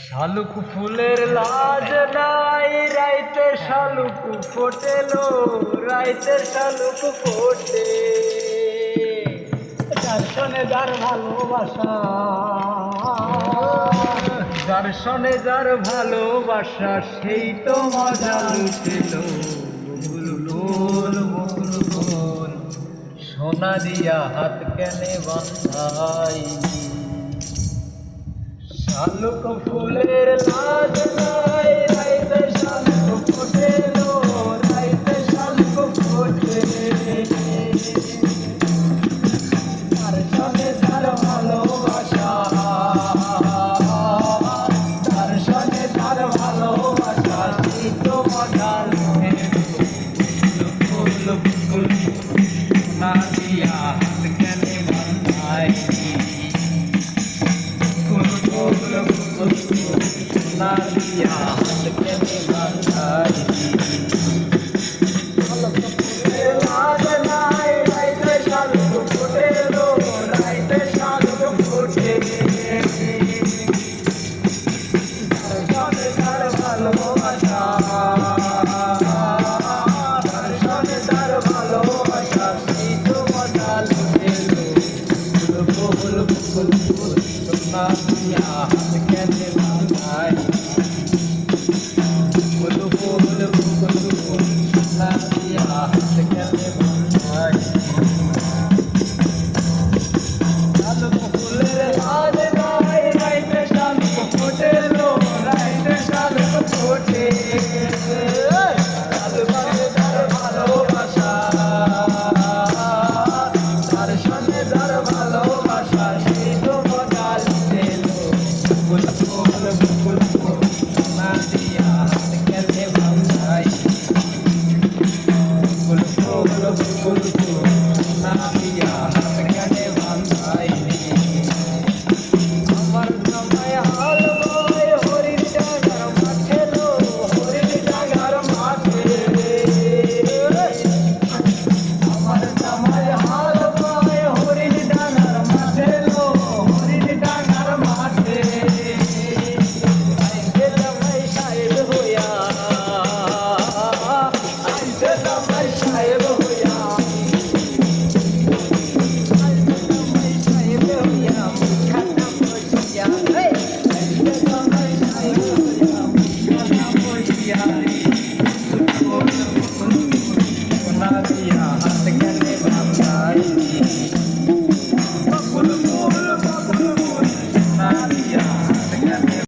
শালুক ফুলের লাজ নাই, রাইতে শালুক ফোটেলো, রাইতে শালুক ফোটে। যার শোনে যার ভালোবাসা, যার শোনে যার ভালোবাসা, সেই তো মজা লুটেল। বকুল ফুল বকুল ফুল, সোনা দিয়া হাত কেনে বাঁধাই। শালুক ফুলের লাজ নাই,